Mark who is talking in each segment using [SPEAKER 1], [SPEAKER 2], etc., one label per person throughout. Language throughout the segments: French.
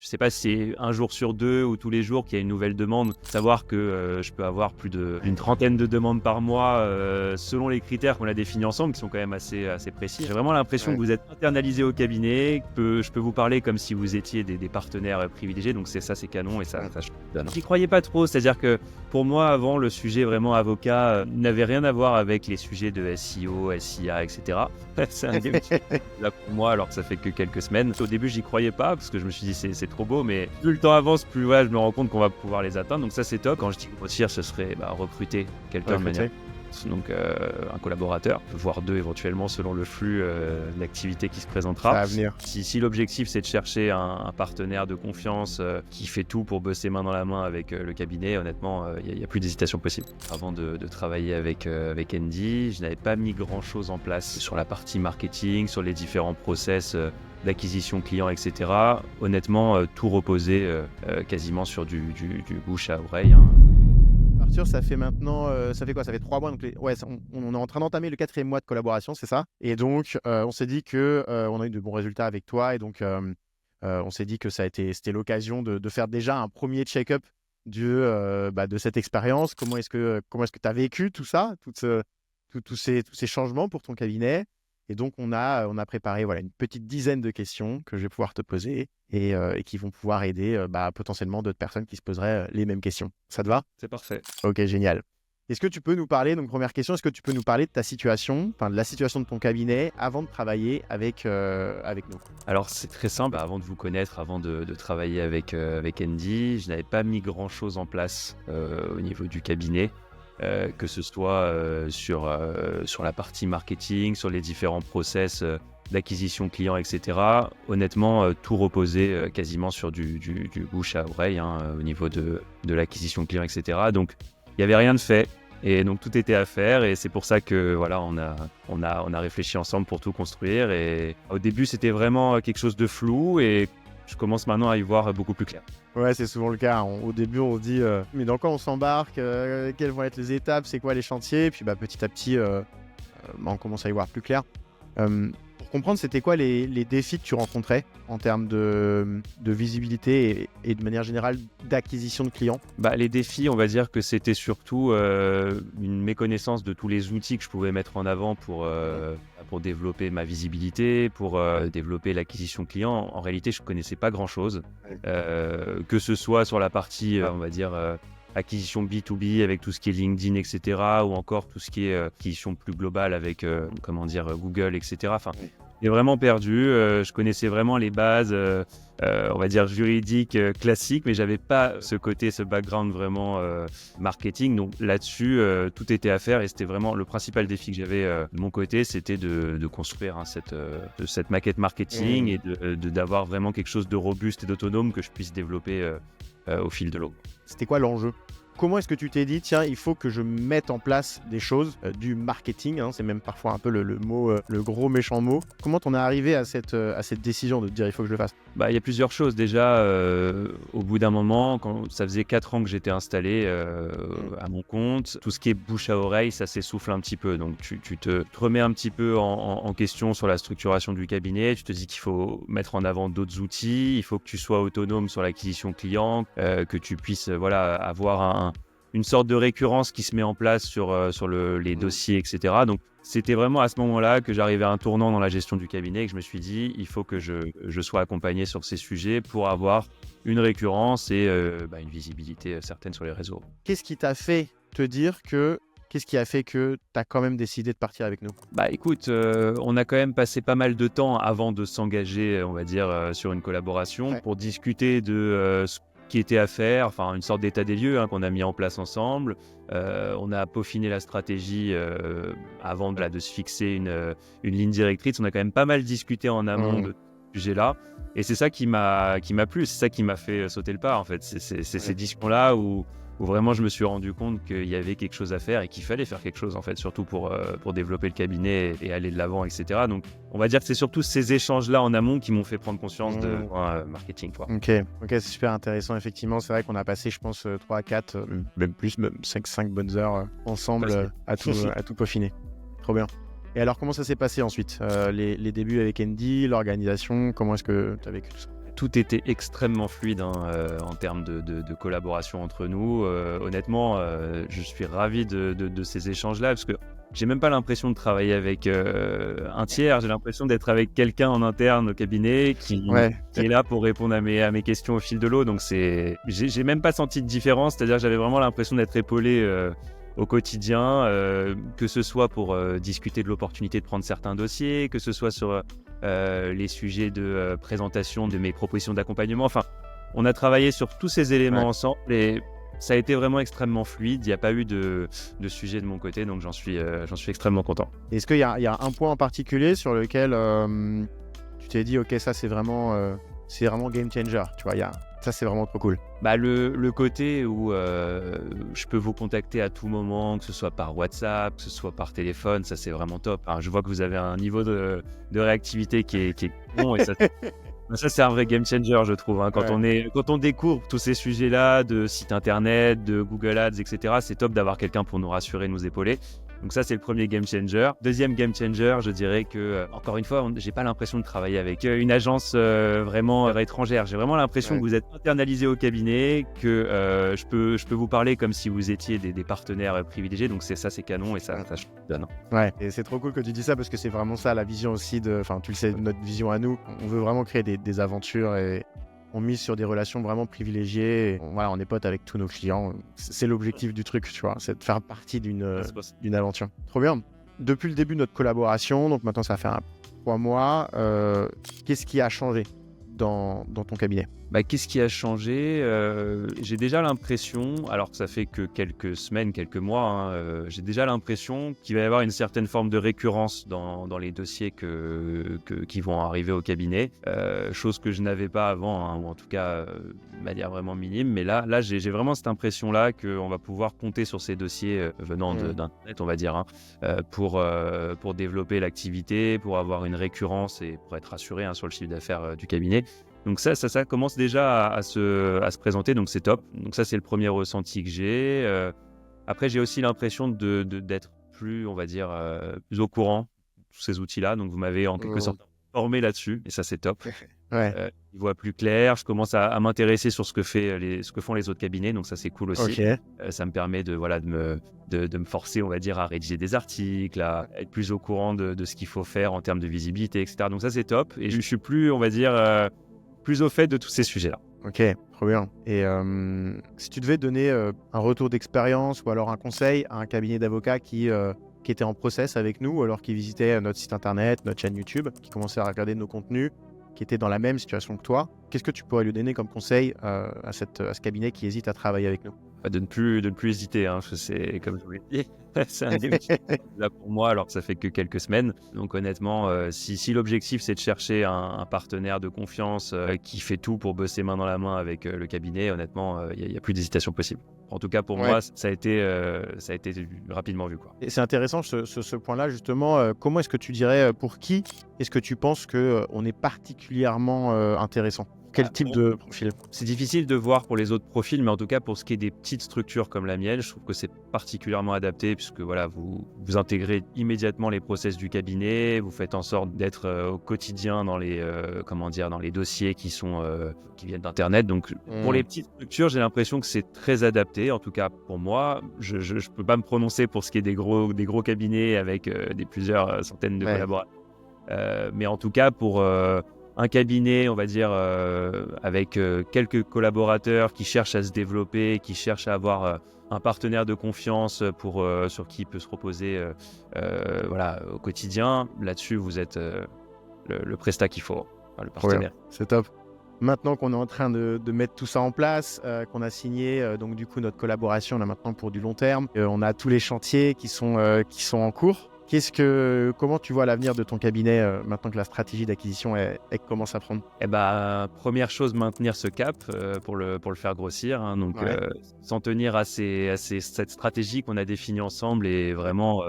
[SPEAKER 1] Je sais pas si c'est un jour sur deux ou tous les jours qu'il y a une nouvelle demande. Savoir que je peux avoir d'une trentaine de demandes par mois selon les critères qu'on a définis ensemble, qui sont quand même assez précis. J'ai vraiment l'impression que vous êtes internalisé au cabinet, que je peux vous parler comme si vous étiez des partenaires privilégiés. Donc c'est canon et ça je donne. J'y croyais pas trop, c'est-à-dire que pour moi, avant, le sujet vraiment avocat n'avait rien à voir avec les sujets de SEO, SIA, etc. C'est un game là pour moi, alors que ça fait que quelques semaines. Au début, j'y croyais pas parce que je me suis dit c'est trop beau, mais plus le temps avance, plus je me rends compte qu'on va pouvoir les atteindre. Donc ça, c'est top. Quand je dis grossir, ce serait recruter quelqu'un de manière. Donc un collaborateur, voire deux éventuellement selon le flux d'activité qui se présentera.
[SPEAKER 2] Ça va venir.
[SPEAKER 1] Si l'objectif c'est de chercher un partenaire de confiance qui fait tout pour bosser main dans la main avec le cabinet, honnêtement, il n'y a plus d'hésitation possible. Avant de travailler avec Andy, je n'avais pas mis grand chose en place sur la partie marketing, sur les différents process d'acquisition client, etc. Honnêtement, tout reposait quasiment sur du bouche à oreille.
[SPEAKER 2] Arthur, ça fait maintenant, ça fait quoi? Ça fait 3 mois. Donc on est en train d'entamer le 4e mois de collaboration, c'est ça? Et donc, on s'est dit que on a eu de bons résultats avec toi. Et donc, on s'est dit que c'était l'occasion de faire déjà un premier check-up de cette expérience. Comment est-ce que tu as vécu tout ça, tous ces changements pour ton cabinet? Et donc, on a préparé une petite dizaine de questions que je vais pouvoir te poser et qui vont pouvoir aider potentiellement d'autres personnes qui se poseraient les mêmes questions. Ça te va?
[SPEAKER 1] C'est parfait.
[SPEAKER 2] Ok, génial. Est-ce que tu peux nous parler, donc première question, est-ce que tu peux nous parler de ta situation, de la situation de ton cabinet avant de travailler avec nous?
[SPEAKER 1] Alors c'est très simple, avant de vous connaître, avant de travailler avec Andy, je n'avais pas mis grand-chose en place au niveau du cabinet. Que ce soit sur la partie marketing, sur les différents process d'acquisition client, etc. Honnêtement, tout reposait quasiment sur du bouche à oreille au niveau de l'acquisition client, etc. Donc, il n'y avait rien de fait. Et donc, tout était à faire. Et c'est pour ça que on a réfléchi ensemble pour tout construire. Et au début, c'était vraiment quelque chose de flou. Et je commence maintenant à y voir beaucoup plus clair.
[SPEAKER 2] Ouais, c'est souvent le cas. Au début, on se dit mais dans quoi on s'embarque, quelles vont être les étapes, c'est quoi les chantiers? Et puis petit à petit, on commence à y voir plus clair. Pour comprendre, c'était quoi les défis que tu rencontrais en termes de visibilité et de manière générale d'acquisition de clients?
[SPEAKER 1] Les défis, on va dire que c'était surtout une méconnaissance de tous les outils que je pouvais mettre en avant pour développer ma visibilité, pour développer l'acquisition client. En réalité, je ne connaissais pas grand-chose, que ce soit sur la partie, on va dire, acquisition B2B avec tout ce qui est LinkedIn, etc., ou encore tout ce qui est acquisition plus globale avec Google, etc. Enfin, j'ai vraiment perdu. Je connaissais vraiment les bases, on va dire juridiques classiques, mais j'avais pas ce background vraiment marketing. Donc là-dessus, tout était à faire et c'était vraiment le principal défi que j'avais de mon côté, c'était de construire cette maquette marketing et d'avoir vraiment quelque chose de robuste et d'autonome que je puisse développer au fil de l'eau.
[SPEAKER 2] C'était quoi l'enjeu? Comment est-ce que tu t'es dit, tiens, il faut que je mette en place des choses, du marketing, c'est même parfois un peu le mot, le gros méchant mot. Comment t'en es arrivé à cette décision de te dire, il faut que je le fasse?
[SPEAKER 1] Il y a plusieurs choses. Déjà, au bout d'un moment, quand ça faisait 4 ans que j'étais installé à mon compte, tout ce qui est bouche à oreille, ça s'essouffle un petit peu. Donc, tu te remets un petit peu en question sur la structuration du cabinet. Tu te dis qu'il faut mettre en avant d'autres outils. Il faut que tu sois autonome sur l'acquisition client, que tu puisses avoir une sorte de récurrence qui se met en place sur les dossiers, etc. Donc, c'était vraiment à ce moment-là que j'arrivais à un tournant dans la gestion du cabinet et que je me suis dit, il faut que je sois accompagné sur ces sujets pour avoir une récurrence et une visibilité certaine sur les réseaux.
[SPEAKER 2] Qu'est-ce qui t'a fait te dire qu'est-ce qui a fait que tu as quand même décidé de partir avec nous?
[SPEAKER 1] Écoute, on a quand même passé pas mal de temps avant de s'engager, on va dire, sur une collaboration pour discuter de ce qui était à faire, enfin une sorte d'état des lieux qu'on a mis en place ensemble. On a peaufiné la stratégie avant de se fixer une ligne directrice. On a quand même pas mal discuté en amont de ce sujet-là. Et c'est ça qui m'a plu, c'est ça qui m'a fait sauter le pas en fait. C'est ces discussions-là où vraiment je me suis rendu compte qu'il y avait quelque chose à faire et qu'il fallait faire quelque chose en fait, surtout pour développer le cabinet et aller de l'avant, etc. Donc on va dire que c'est surtout ces échanges-là en amont qui m'ont fait prendre conscience de marketing.
[SPEAKER 2] Ok, c'est super intéressant. Effectivement, c'est vrai qu'on a passé, je pense, 3 à 4, même plus, même 5 bonnes heures ensemble à tout peaufiner. Trop bien. Et alors, comment ça s'est passé ensuite? Les débuts avec Andy, l'organisation, comment est-ce que tu as vécu tout ça?
[SPEAKER 1] tout était extrêmement fluide en termes de collaboration entre nous. Honnêtement, je suis ravi de ces échanges-là parce que j'ai même pas l'impression de travailler avec un tiers. J'ai l'impression d'être avec quelqu'un en interne au cabinet qui est là pour répondre à mes questions au fil de l'eau. Donc j'ai même pas senti de différence. C'est-à-dire que j'avais vraiment l'impression d'être épaulé au quotidien, que ce soit pour discuter de l'opportunité de prendre certains dossiers, que ce soit sur les sujets de présentation de mes propositions d'accompagnement. Enfin, on a travaillé sur tous ces éléments ensemble et ça a été vraiment extrêmement fluide. Il n'y a pas eu de sujet de mon côté, donc j'en suis extrêmement content.
[SPEAKER 2] Est-ce qu'il y a un point en particulier sur lequel tu t'es dit, ok, ça c'est vraiment game changer, tu vois, ça c'est vraiment trop cool.
[SPEAKER 1] Bah, le côté où je peux vous contacter à tout moment, que ce soit par WhatsApp, que ce soit par téléphone, ça c'est vraiment top. Alors, je vois que vous avez un niveau de réactivité qui est bon et ça c'est un vrai game changer, je trouve. Quand on découvre tous ces sujets-là de sites internet, de Google Ads, etc., c'est top d'avoir quelqu'un pour nous rassurer, nous épauler. Donc ça, c'est le premier game changer. Deuxième game changer, je dirais que, encore une fois, j'ai pas l'impression de travailler avec une agence vraiment étrangère. J'ai vraiment l'impression que vous êtes internalisé au cabinet, que je peux vous parler comme si vous étiez des partenaires privilégiés. Donc c'est canon et ça change bien.
[SPEAKER 2] Ouais, et c'est trop cool que tu dis ça parce que c'est vraiment ça la vision aussi enfin tu le sais, notre vision à nous. On veut vraiment créer des aventures et on mise sur des relations vraiment privilégiées. On est potes avec tous nos clients. C'est l'objectif du truc, tu vois, c'est de faire partie d'une aventure. Trop bien. Depuis le début de notre collaboration, donc maintenant ça fait 3 mois, qu'est-ce qui a changé dans ton cabinet ?
[SPEAKER 1] Qu'est-ce qui a changé ? J'ai déjà l'impression, alors que ça fait que quelques semaines, quelques mois, j'ai déjà l'impression qu'il va y avoir une certaine forme de récurrence dans les dossiers qui vont arriver au cabinet, chose que je n'avais pas avant, ou en tout cas de manière vraiment minime. Mais là j'ai vraiment cette impression-là qu'on va pouvoir compter sur ces dossiers venant d'Internet, on va dire, pour développer l'activité, pour avoir une récurrence et pour être assuré sur le chiffre d'affaires du cabinet. Donc ça commence déjà à se présenter, donc c'est top. Donc ça, c'est le premier ressenti que j'ai. Après, j'ai aussi l'impression d'être plus, on va dire, plus au courant de tous ces outils-là. Donc vous m'avez en quelque sorte formé là-dessus, et ça, c'est top. Je vois plus clair, je commence à m'intéresser sur ce que font les autres cabinets, donc ça, c'est cool aussi. Ça me permet de me forcer, on va dire, à rédiger des articles, à être plus au courant de ce qu'il faut faire en termes de visibilité, etc. Donc ça, c'est top. Et je suis plus, on va dire... plus au fait de tous ces sujets-là.
[SPEAKER 2] Ok, trop bien. Et si tu devais donner un retour d'expérience ou alors un conseil à un cabinet d'avocats qui était en process avec nous, ou alors qui visitait notre site internet, notre chaîne YouTube, qui commençait à regarder nos contenus, qui était dans la même situation que toi, qu'est-ce que tu pourrais lui donner comme conseil à ce cabinet qui hésite à travailler avec nous ?
[SPEAKER 1] De ne plus hésiter, c'est comme je vous l'ai dit, c'est un game là pour moi alors que ça fait que quelques semaines. Donc honnêtement, si l'objectif c'est de chercher un partenaire de confiance qui fait tout pour bosser main dans la main avec le cabinet, honnêtement, il n'y a plus d'hésitation possible. En tout cas pour moi, ça a été rapidement vu, quoi.
[SPEAKER 2] Et c'est intéressant ce point-là justement. Comment est-ce que tu dirais, pour qui est-ce que tu penses qu'on est particulièrement intéressant ? Quel type de profil ?
[SPEAKER 1] C'est difficile de voir pour les autres profils, mais en tout cas pour ce qui est des petites structures comme la mienne, je trouve que c'est particulièrement adapté puisque vous intégrez immédiatement les process du cabinet, vous faites en sorte d'être au quotidien dans les dossiers qui viennent d'internet. Donc pour les petites structures, j'ai l'impression que c'est très adapté. En tout cas pour moi, je peux pas me prononcer pour ce qui est des gros cabinets avec plusieurs centaines de collaborateurs, mais en tout cas pour un cabinet, on va dire, avec quelques collaborateurs qui cherchent à se développer, qui cherchent à avoir un partenaire de confiance sur qui il peut se reposer au quotidien. Là-dessus, vous êtes le prestat qu'il faut, le partenaire.
[SPEAKER 2] C'est top. Maintenant qu'on est en train de mettre tout ça en place, qu'on a signé donc du coup notre collaboration là maintenant pour du long terme, on a tous les chantiers qui sont en cours. Comment tu vois l'avenir de ton cabinet maintenant que la stratégie d'acquisition elle commence à prendre ?
[SPEAKER 1] Première chose, maintenir ce cap pour le faire grossir. S'en tenir à cette stratégie qu'on a définie ensemble et vraiment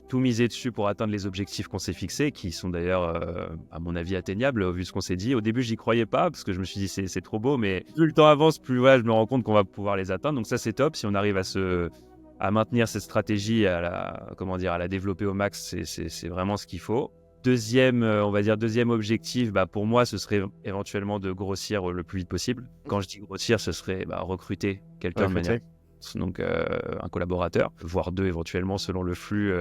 [SPEAKER 1] tout miser dessus pour atteindre les objectifs qu'on s'est fixés, qui sont d'ailleurs, à mon avis, atteignables vu ce qu'on s'est dit. Au début, j'y croyais pas parce que je me suis dit c'est trop beau, mais plus le temps avance, plus je me rends compte qu'on va pouvoir les atteindre. Donc ça, c'est top. Si on arrive à maintenir cette stratégie, à la développer au max, c'est vraiment ce qu'il faut. On va dire deuxième objectif, pour moi, ce serait éventuellement de grossir le plus vite possible. Quand je dis grossir, ce serait recruter quelqu'un de manière, donc un collaborateur, voire 2 éventuellement selon le flux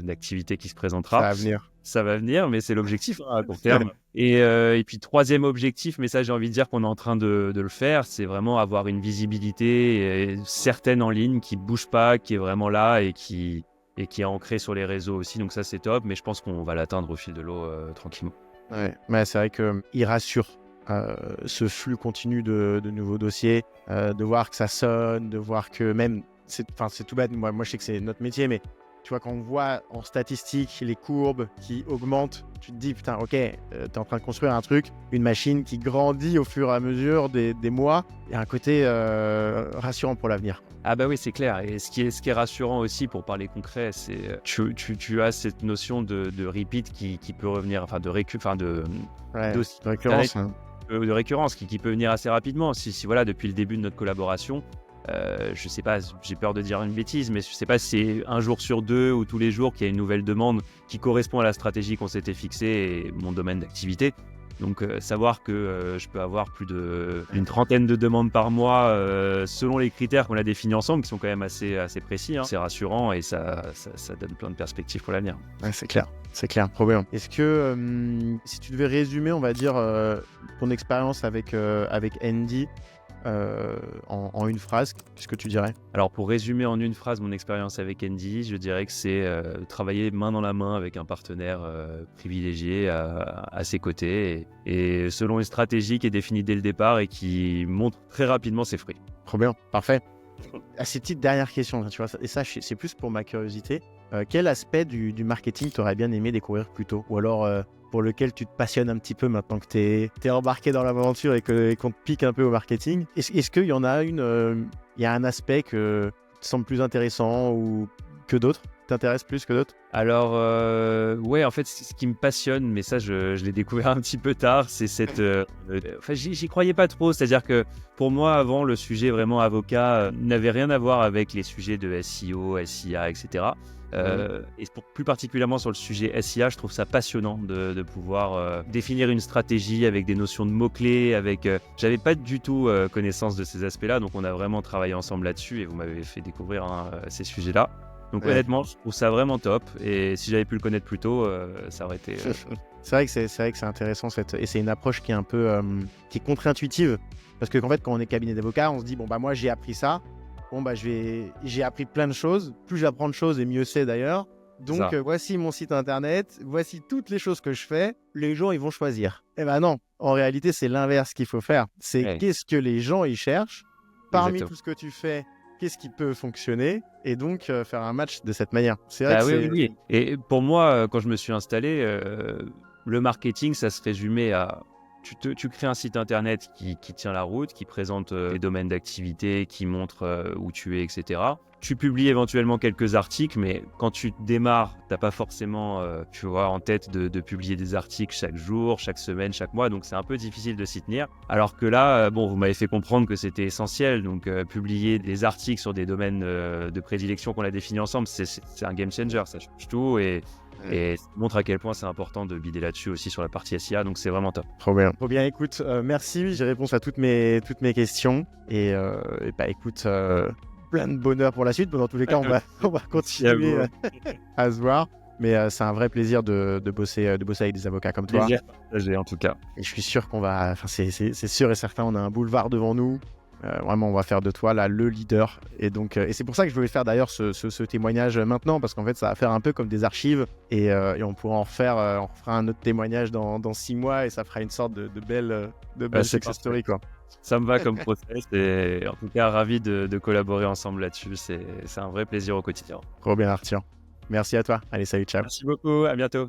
[SPEAKER 1] d'activité qui se présentera.
[SPEAKER 2] Ça va venir.
[SPEAKER 1] Ça va venir, mais c'est l'objectif à court terme. Et puis troisième objectif, mais ça j'ai envie de dire qu'on est en train de le faire, c'est vraiment avoir une visibilité certaine en ligne, qui ne bouge pas, qui est vraiment là et qui est ancrée sur les réseaux aussi. Donc ça c'est top, mais je pense qu'on va l'atteindre au fil de l'eau tranquillement.
[SPEAKER 2] Ouais, c'est vrai qu'il rassure ce flux continu de nouveaux dossiers, de voir que ça sonne, de voir que même, c'est tout bête, moi je sais que c'est notre métier, mais tu vois, quand on voit en statistique les courbes qui augmentent, tu te dis, putain, ok, t'es en train de construire un truc, une machine qui grandit au fur et à mesure des mois. Il y a un côté rassurant pour l'avenir.
[SPEAKER 1] Ah bah oui, c'est clair. Et ce qui est rassurant aussi, pour parler concret, c'est tu as cette notion de repeat qui peut revenir, enfin de récurrence. De récurrence qui peut venir assez rapidement. Si voilà, depuis le début de notre collaboration, je sais pas, j'ai peur de dire une bêtise, mais je sais pas si c'est un jour sur 2 ou tous les jours qu'il y a une nouvelle demande qui correspond à la stratégie qu'on s'était fixée et mon domaine d'activité. Donc savoir que je peux avoir plus d'une trentaine de demandes par mois selon les critères qu'on a définis ensemble, qui sont quand même assez précis, c'est rassurant et ça donne plein de perspectives pour l'avenir.
[SPEAKER 2] Ouais, c'est clair, trop bien. Est-ce que si tu devais résumer, on va dire, ton expérience avec Andy en une phrase, qu'est-ce que tu dirais?
[SPEAKER 1] Alors pour résumer en une phrase mon expérience avec Andy, je dirais que c'est travailler main dans la main avec un partenaire privilégié à ses côtés et selon une stratégie qui est définie dès le départ et qui montre très rapidement ses fruits.
[SPEAKER 2] Trop bien, parfait. À ces petites dernières questions, tu vois, et ça c'est plus pour ma curiosité. Quel aspect du marketing t'aurais bien aimé découvrir plus tôt? Ou alors pour lequel tu te passionnes un petit peu maintenant que t'es embarqué dans l'aventure et qu'on te pique un peu au marketing? Est-ce qu'il y en a il y a un aspect qui te semble plus intéressant ou que d'autres? T'intéresse plus que d'autres?
[SPEAKER 1] Alors, ouais, en fait, ce qui me passionne, mais ça, je l'ai découvert un petit peu tard, c'est cette... Enfin, j'y croyais pas trop, c'est-à-dire que pour moi, avant, le sujet vraiment avocat n'avait rien à voir avec les sujets de SEO, SIA, etc. Et plus particulièrement sur le sujet SIA, je trouve ça passionnant de pouvoir définir une stratégie avec des notions de mots-clés, j'avais pas du tout connaissance de ces aspects-là, donc on a vraiment travaillé ensemble là-dessus et vous m'avez fait découvrir ces sujets-là. Donc honnêtement, je trouve ça vraiment top. Et si j'avais pu le connaître plus tôt, ça aurait été...
[SPEAKER 2] C'est vrai que c'est intéressant et c'est une approche qui est un peu qui est contre-intuitive. Parce que en fait, quand on est cabinet d'avocat, on se dit bon moi j'ai appris ça. J'ai appris plein de choses. Plus j'apprends de choses et mieux c'est d'ailleurs. Donc voici mon site internet, voici toutes les choses que je fais. Les gens ils vont choisir. Eh ben non, en réalité c'est l'inverse qu'il faut faire. C'est qu'est-ce que les gens ils cherchent parmi tout ce que tu fais. Qu'est-ce qui peut fonctionner et donc faire un match de cette manière. C'est vrai que
[SPEAKER 1] oui. Et pour moi, quand je me suis installé, le marketing, ça se résumait à... Tu crées un site internet qui tient la route, qui présente les domaines d'activité, qui montre où tu es, etc. Tu publies éventuellement quelques articles, mais quand tu démarres, tu n'as pas forcément en tête de publier des articles chaque jour, chaque semaine, chaque mois. Donc, c'est un peu difficile de s'y tenir. Alors que là, vous m'avez fait comprendre que c'était essentiel. Donc, publier des articles sur des domaines de prédilection qu'on a définis ensemble, c'est un game changer. Ça change tout et ça montre à quel point c'est important de bider là-dessus aussi sur la partie SIA. Donc, c'est vraiment top.
[SPEAKER 2] Trop bien. Écoute, merci. J'ai répondu à toutes mes questions. Et écoute... plein de bonheur pour la suite. Dans tous les cas, on va continuer à se voir. Mais c'est un vrai plaisir de bosser avec des avocats comme toi.
[SPEAKER 1] Plaisir partagé en tout cas.
[SPEAKER 2] Et je suis sûr qu'on va... c'est sûr et certain, on a un boulevard devant nous. Vraiment, on va faire de toi là le leader. Et donc, et c'est pour ça que je voulais faire d'ailleurs ce témoignage maintenant, parce qu'en fait, ça va faire un peu comme des archives. Et on pourra en refaire, on fera un autre témoignage dans 6 mois et ça fera une sorte de belle success story, quoi.
[SPEAKER 1] Ça me va comme process et en tout cas ravi de collaborer ensemble là-dessus. C'est un vrai plaisir au quotidien.
[SPEAKER 2] Trop bien Arthur. Merci à toi. Allez, salut, ciao.
[SPEAKER 1] Merci beaucoup, à bientôt.